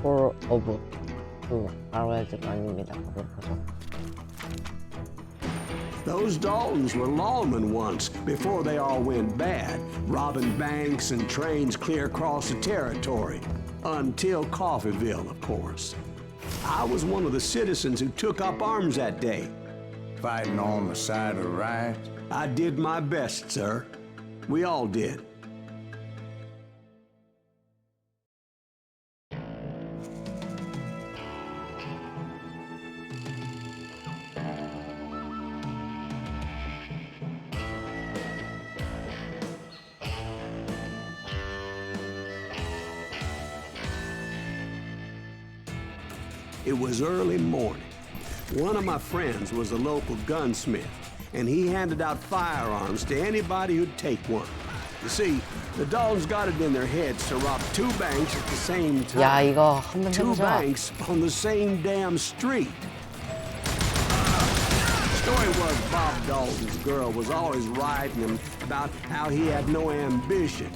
Four of Juarez 아닙니다. 가보죠. Those Daltons were lawmen once, before they all went bad, robbing banks and trains clear across the territory. Until Coffeeville, of course. I was one of the citizens who took up arms that day. Fighting on the side of the right? I did my best, sir. We all did. It was early morning. One of my friends was a local gunsmith, and he handed out firearms to anybody who'd take one. You see, the Daltons got it in their heads to rob two banks at the same time. 야, 이거 한번 Two 해보자. banks on the same damn street. The story was Bob Dalton's girl was always writing him about how he had no ambition.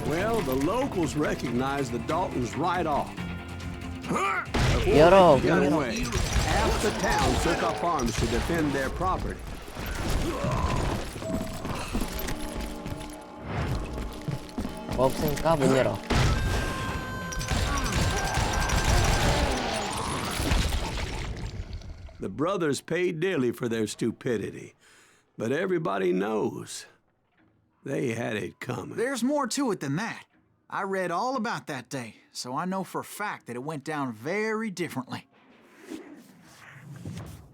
Well, the locals recognized the Daltons right off. 열어, Got 열어. away. Half the town took up arms to defend their property. 뭐 없으니까 문 열어. The brothers paid dearly for their stupidity, but everybody knows they had it coming. There's more to it than that. I read all about that day, so I know for a fact that it went down very differently.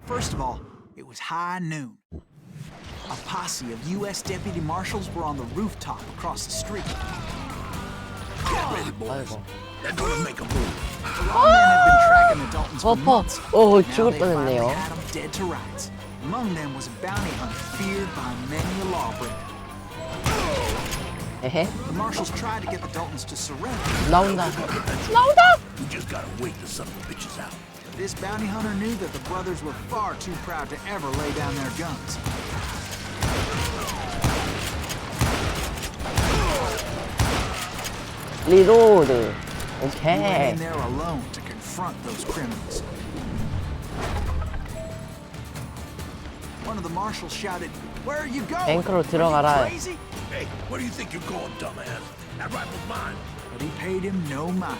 First of all, it was high noon. A posse of U.S. deputy marshals were on the rooftop across the street. Get ready, boys. 아이고. They're gonna make a move. The lawmen had been tracking the Daltons for months. 오, Now 죽을 they finally 뻔했네요. had them dead to rights. Among them was a bounty hunter feared by many a lawbreaker. 에헤. The marshals tried to get the Daltons to surrender. 나온다. 나온다! We just gotta wait the son of the bitches out. This bounty hunter knew that the brothers were far too proud to ever lay down their guns. 리로드. He went 오케이. in there alone to confront those criminals. One of the marshals shouted, "Where are you going? 뱅크로 Are 들어가라." you crazy?" Hey, where do you think you're going, dumbass? That rifle's mine. But he paid him no mind.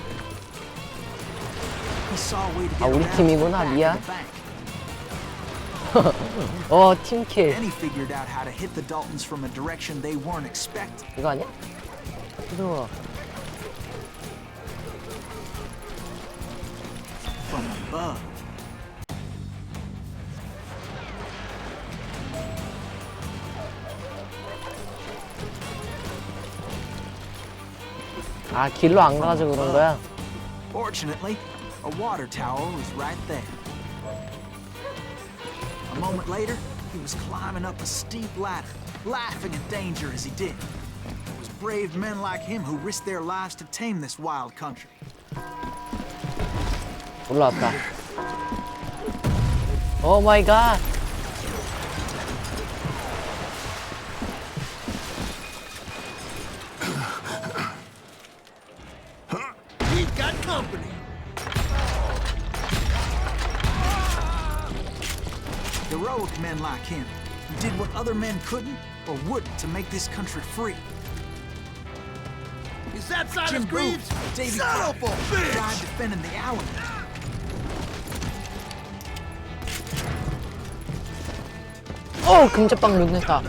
He saw a way to 아, get 우리 around 팀이구나, the back 미안. of the bank. 어, 팀킬. Then he figured out how to hit the Daltons from a direction they weren't expecting. 이거 아니야? 들어와. From above. 아, 길로 안 가가지고 그런 거야? Fortunately, a water tower was right there. A moment later, he was climbing up a steep ladder, laughing at danger as he did. It was brave men like him who risked their lives to tame this wild country. 올라왔다. 오 마이 갓. We've got company. Heroic men like him, who did what other men couldn't or wouldn't to make this country free. Is that Silas Jim Greaves? Booth, Davy Son of a Crockett, bitch! died defending the alley. 오, 금제빵 묻는다.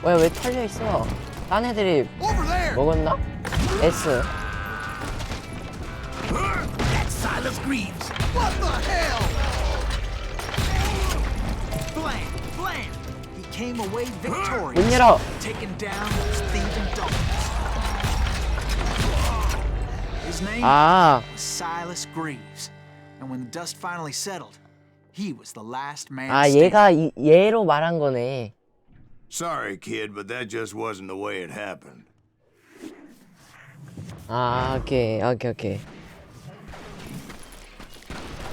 왜 털려 있어? 딴 애들이 Over there! 먹었나? S. That's Silas Greaves. What the hell? Blam! Blam! He came away victorious, 문 열어. taking down those thieving Daltons. His name 아, was Silas Greaves, and when the dust finally settled, he was the last man 아 standing. 얘가 얘로 말한 거네. Sorry, kid, but that just wasn't the way it happened. 아, 오케이.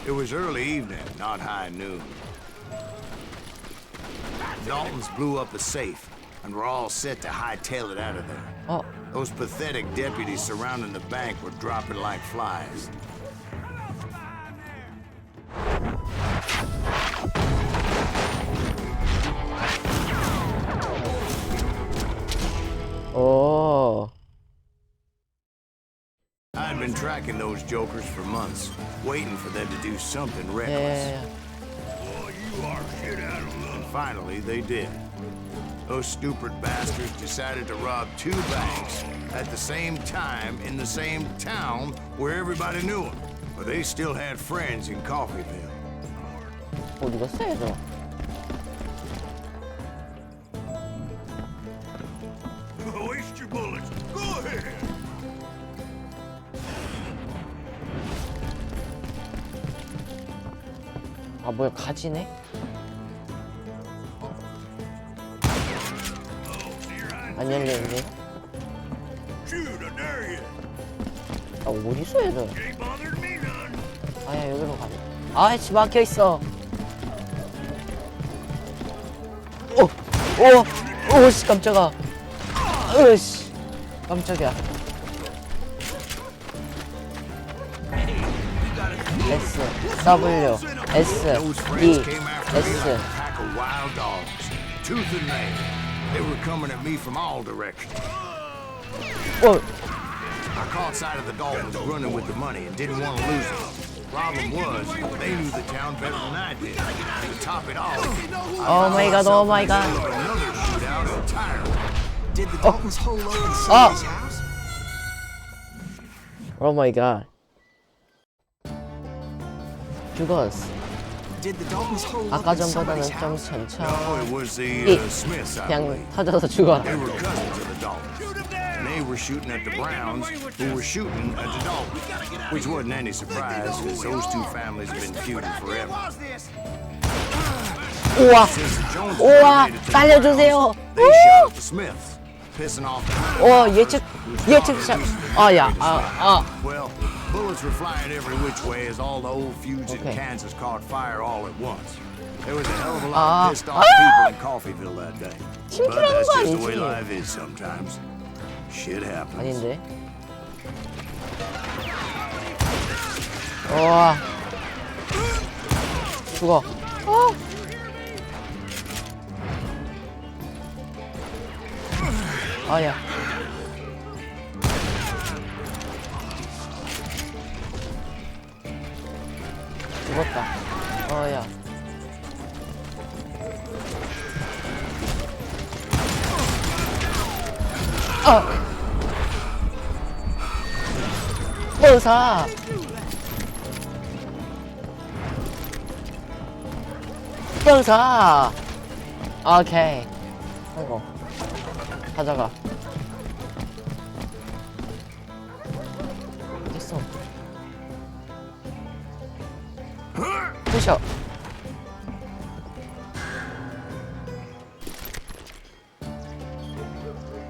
It was early evening, not high noon. Daltons blew up a safe, and were all set to hightail it out of there. 어, Those pathetic deputies surrounding the bank were dropping like flies. 오, I'd been tracking those jokers for months, waiting for them to do something reckless. 예, Boy, you are shit out of luck. And finally, they did. Those stupid bastards decided to rob 2 banks at the same time in the same town where everybody knew them. But they still had friends in Coffeeville. 어디 갔어, 얘들? Waste your bullets. Go ahead. 아, 뭐야, 가지네? 안 열리는데? Shoot, I dare you. 아, 어딨어, 얘들? Ain't bothered me none. 아야, 여기로 가자. 아이씨, 막혀있어. 오씨, 깜짝아. 으씨, 깜짝이야. S, W, S, Those E, friends came after me like S. a pack of wild dogs, tooth and nail. They were coming at me from all directions. 어, I caught sight of the Daltons running with the money and didn't want to lose them. Problem was, they knew the town better than I did. And to top it off, 오 마이 갓, 오 마이 갓. another shootout entirely. Did the Daltons hole up in Oh. somebody's house? 오 마이 갓. 죽었어. Did the Daltons hole up 아까 in 전보다는 somebody's 좀 house? No, 천천히. it was the 이, Smiths, I 그냥 believe. 터져서 죽어라. They were cousins of the Daltons. And they were shooting at the Browns, who were shooting at the Daltons. Which wasn't any surprise, because those 2 families have been feuding forever. 우와, Since the Joneses 우와, donated to the 살려주세요. Browns, they shot at the Smiths, pissing off the 와, 예측샷. 아야, Well, bullets were flying every which way as all the old feuds in Okay. Kansas caught fire all at once. There was a hell of a lot Ah. of pissed off people in Coffeeville that day. But 심플한 that's 거 just the way 아니지? life is sometimes. Shit happens. 아닌데? 와, 죽어. 아야. 죽었다. 어야. 사. 사. 오케이. 성공. 가져가. 됐어. 부셔.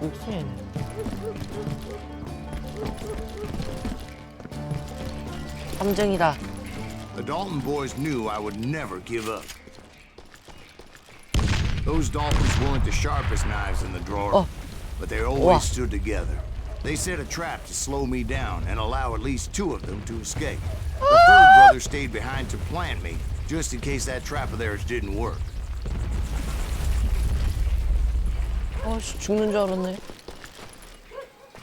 육수에. 함정이다. The Dalton boys knew I would never give up. Those Daltons weren't the sharpest knives in the drawer, Oh. but they always stood together. They set a trap to slow me down and allow at least 2 of them to escape. The 3rd brother stayed behind to plant me, just in case that trap of theirs didn't work. 씨, 죽는 줄 알았네.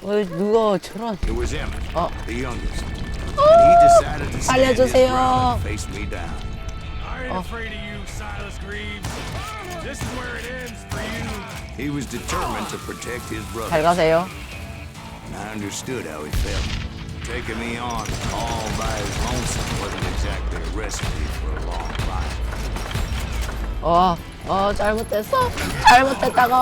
누가 저런. It was Emmett, Oh. the youngest. And he decided to stand his 살려주세요. ground and face me down. I ain't afraid of you, Silas Greaves. This is where it ends for you. He was determined to protect his 잘 brother. 가세요. And I understood how he felt. Taking me on all by his lonesome wasn't exactly a recipe for a long life. 잘못됐어. 잘못됐다고.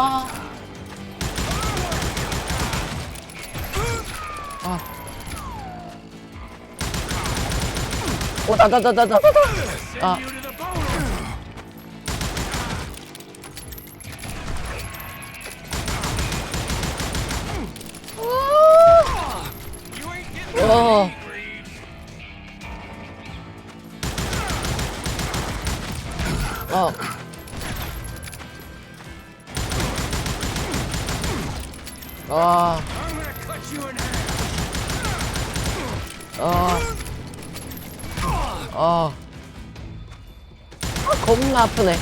다다다다다. Send you to the bone. You ain't getting 어. me, Greaves. 어. 아. I'm gonna cut you in half. 겁나 아프네.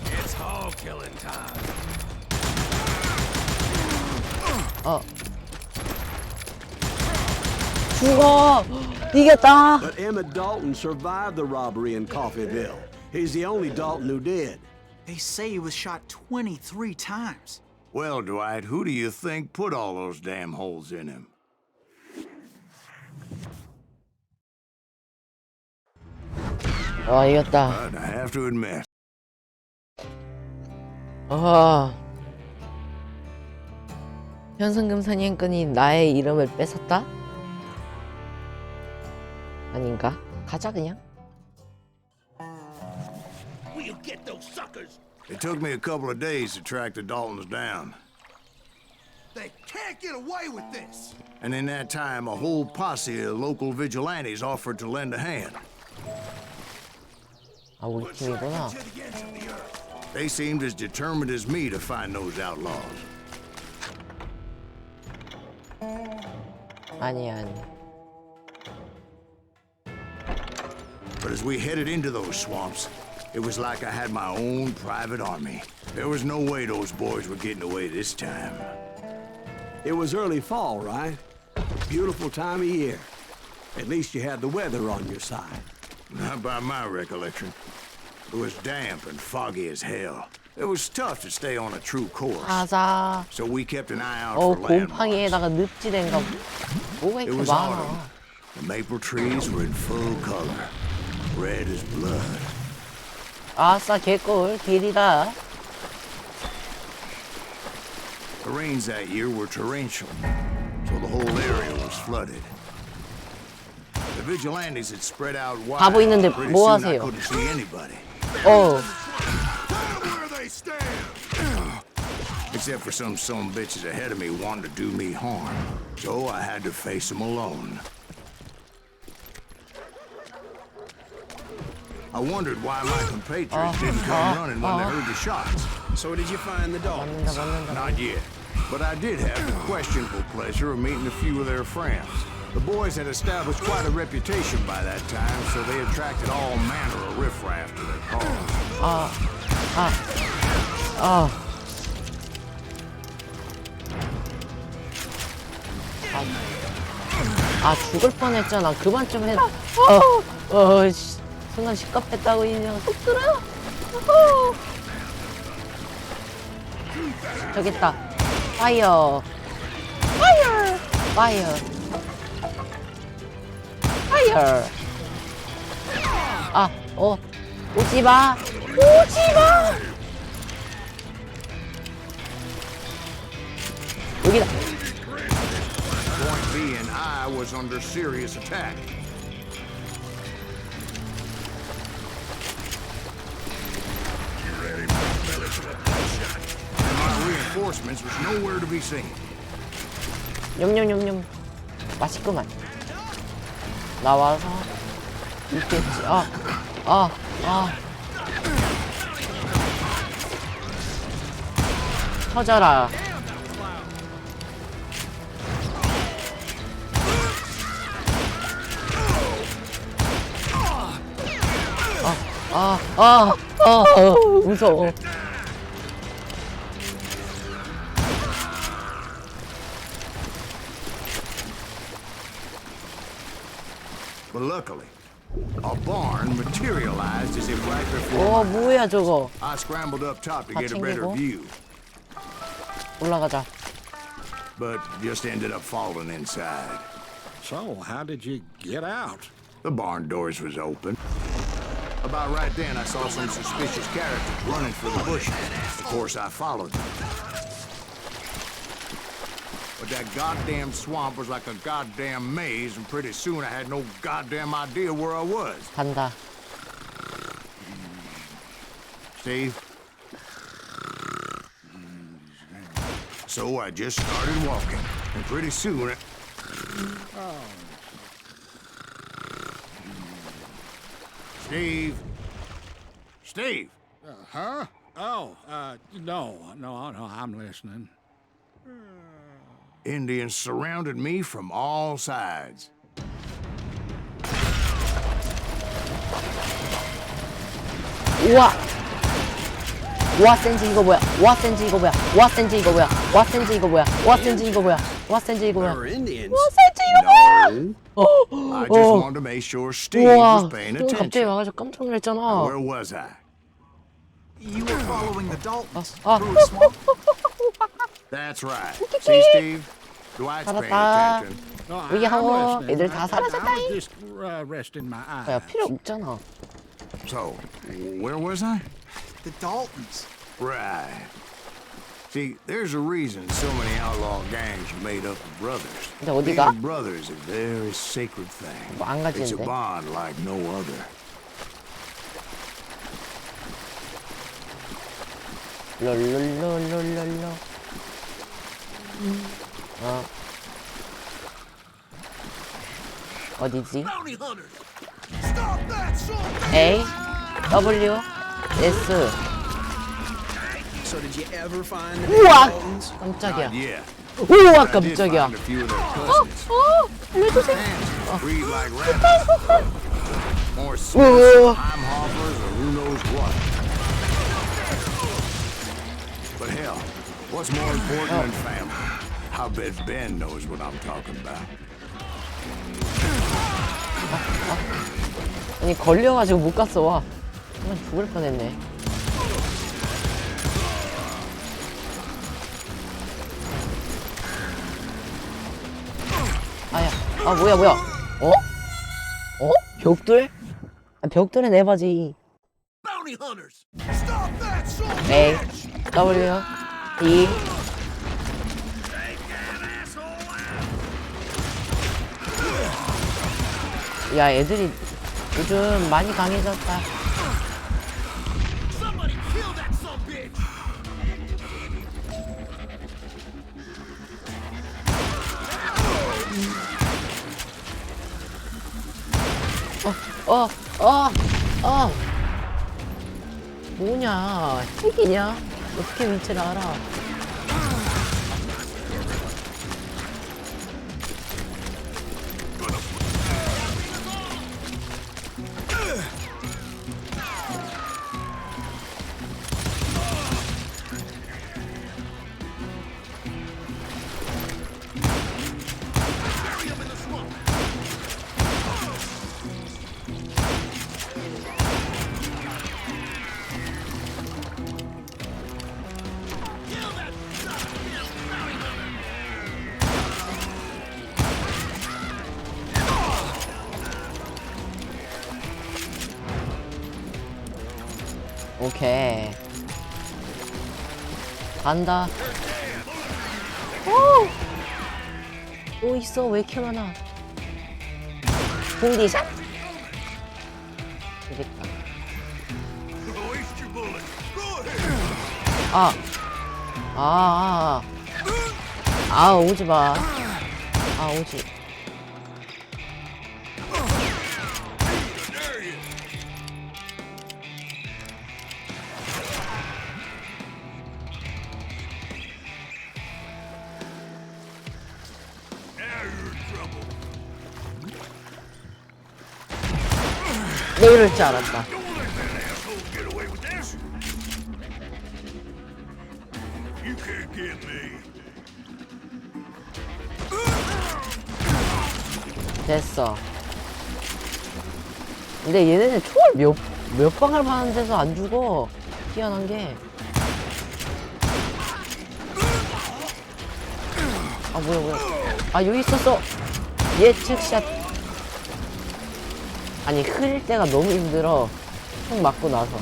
It's hog killing time. 죽어. 이겼다. But Emmett Dalton survived the robbery in Coffeyville. He's the only Dalton who did. They say he was shot 23 times. Well, Dwight, who do you think put all those damn holes in him? 와, 이겼다. But I have to admit, 현상금 사냥꾼이 나의 이름을 뺏었다? 아닌가? 가자 그냥. it took me a couple of days to track the Daltons down. They can't get away with this! And in that time, a whole posse of local vigilantes offered to lend a hand. 아, 우리 팀이구나. They seemed as determined as me to find those outlaws. 아니. But as we headed into those swamps, it was like I had my own private army. There was no way those boys were getting away this time. It was early fall, right? Beautiful time of year. At least you had the weather on your side. Not by my recollection. It was damp and foggy as hell. It was tough to stay on a true course. 가자. So we kept an eye out for landmarks. 곰팡이에다가 늪지대인가 뭐가 It 이렇게 was 많아. autumn. The maple trees were in full color, red as blood. 아싸 개꿀 길이다. The rains that year were torrential, so the whole area was flooded. The vigilantes had spread out wide. 바보 있는데 Pretty 뭐 soon I 하세요? couldn't see anybody. Where they stand! Except for some bitches ahead of me wanting to do me harm. So I had to face them alone. I wondered why my compatriots didn't come running when they heard the shots. So did you find the dog? Not yet. But I did have the questionable pleasure of meeting a few of their friends. The boys had established quite a reputation by that time, so they attracted all manner of riffraff to their cause. 아 죽을 뻔했잖아. 그만 좀 해라. 씨. 순간 시겁했다고 이 녀석 들어. 저기 있다. 파이어. 파이어. 파이어. 파이어. 오지 마. 오지 마. 여기다. Point B and I was under serious attack. And my reinforcements was nowhere to be seen. 냠냠냠냠. 맛있구만. 나와서 있겠지. 터져라. 무서워. But luckily, a barn materialized as if right before 뭐야 저거. I scrambled up top to 다 get a better 챙기고. view, 올라가자. but just ended up falling inside. So, how did you get out? The barn doors was open. About right then, I saw some suspicious characters running for the bushes. Of course, I followed them. But that goddamn swamp was like a goddamn maze, and pretty soon I had no goddamn idea where I was. 간다. Steve? So I just started walking, and pretty soon Steve? Steve. Huh? Oh, no, I'm listening. Indians surrounded me from all sides. 우와. 와 센지 이거 뭐야? 와 센지 이거 뭐야? 와 센지 이거 뭐야? 와 센지 이거 뭐야? 와 센지 이거 뭐야? 와 센지 이거 뭐야? They're Indians. 와 센지 이거 뭐야? I just wanted to make sure Steve was 우와. paying 또 갑자기 attention. 와가지고 깜짝 놀랐잖아. Where was I? You were following the Daltons 아. through a swamp. That's right. See, Steve? Dwight's paying 살았다. attention. No, 우리 I'm 하고 listening. 애들 다 I 사라졌다잉. was just resting my eyes. 야 필요 없잖아. So, where was I? The Daltons. Right. See, there's a reason so many outlaw gangs are made up of brothers. 근데 어디가? Being a brother is a very sacred thing. 뭐 안 It's a 가지는데? bond like no other. 롤롤롤롤롤. 어디지? Bounty hunters! Stop that son of A W S. So did you ever find the 우와 Daltons? 깜짝이야. Yeah. 우와 I did 깜짝이야. find a few of their cousins. 알려주세요. Hands breed like rabbits. More Smiths, 우와. Heimhoffers, or who knows what. But hell, what's more important than family? I bet Ben knows what I'm talking about. 아니 걸려가지고 못 갔어. 와 정말 죽을 뻔했네. 아야 아 뭐야 어? 어? 벽돌? 아, 벽돌은 에바지. bounty hunters! Stop that son of A W E 야 애들이 요즘 많이 강해졌다. Somebody kill that son of a bitch! 어 뭐냐 핵이냐? 어떻게 위치를 알아? 오케이 간다. 또 있어. 왜 이렇게 많아? 공디샷? 되겠다. Waste your bullets. Go ahead! 오지마. 오지. 내 이럴 줄 알았다. Don't let that asshole get away with this! You can't get me. 됐어. 근데 얘네는 총을 몇 방을 받는데서 안 죽어. 희한한 게. 뭐야. 여기 있었어. 예측샷. 아니, 흐릴 때가 너무 힘들어. 총 맞고 나서.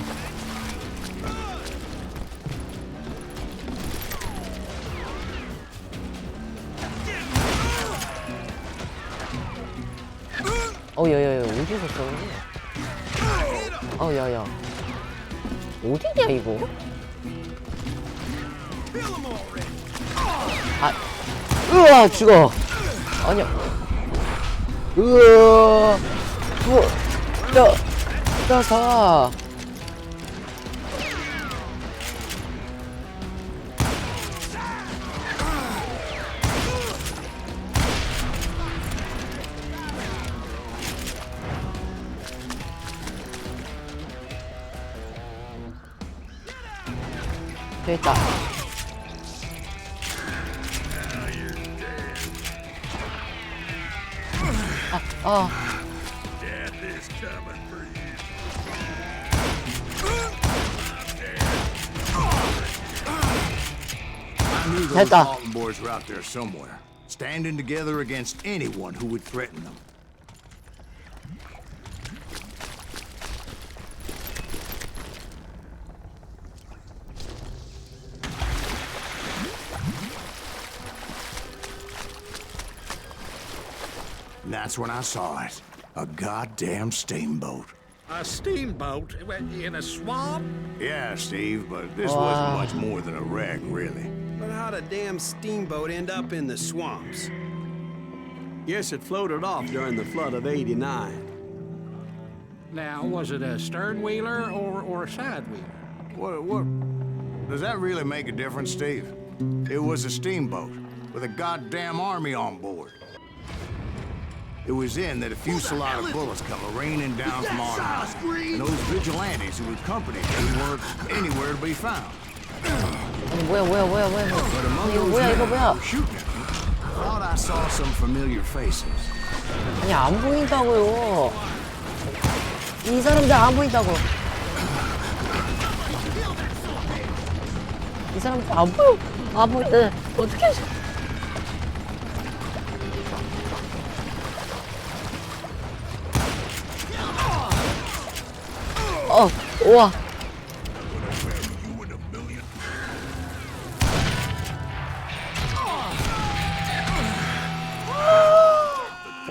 야야야, 어디서 쏘는 거야? 야야. 어디냐, 이거? 으아, 죽어. 아니야. 으아. 가. 저기 있다. Death is coming for you. I knew those 됐다. Alton boys were out there somewhere, standing together against anyone who would threaten them. And that's when I saw it. A goddamn steamboat. A steamboat in a swamp? Yeah, Steve, but this wasn't much more than a wreck, really. But how'd a damn steamboat end up in the swamps? Yes, it floated off during the flood of '89. Now, was it a stern wheeler or a side wheeler? What? Does that really make a difference, Steve? It was a steamboat with a goddamn army on board. It was then that a fusillade of bullets come raining down from on high, and those vigilantes who accompanied them weren't anywhere to be found. 아니 뭐야 이거 뭐야 이거 뭐야. Shooting at me, thought I saw some familiar faces. 아니 안 보인다고요. 이 사람들 안 보인다고. 이 사람들 안 보여. 안 보이네. 어떻게? 우와.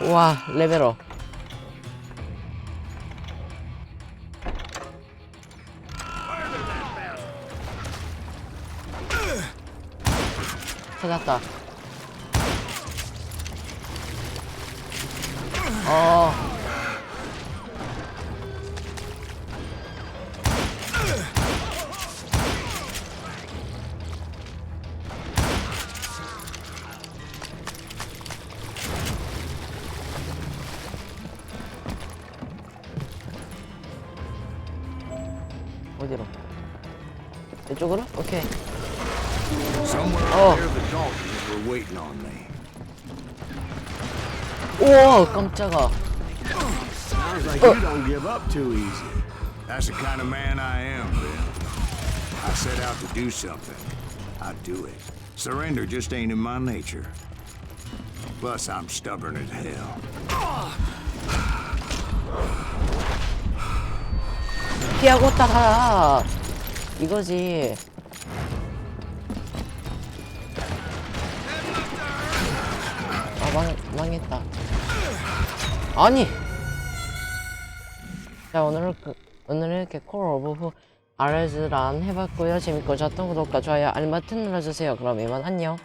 와, 레벨업. 찾았다. 어디로? 이쪽으로? 오케이. Somewhere out there, the Daltons were waiting on me. 우와, 깜짝아. Sounds like you don't give up too easy. That's the kind of man I am, Ben. I set out to do something. I do it. Surrender just ain't in my nature. Plus, I'm stubborn as hell. 피하고 따라. 이거지. 망했다. 아니. 자, 오늘은 이렇게 콜 오브 후아레즈란 해봤고요. 재밌고 좋았던 구독과 좋아요, 알림 버튼 눌러주세요. 그럼 이만 안녕.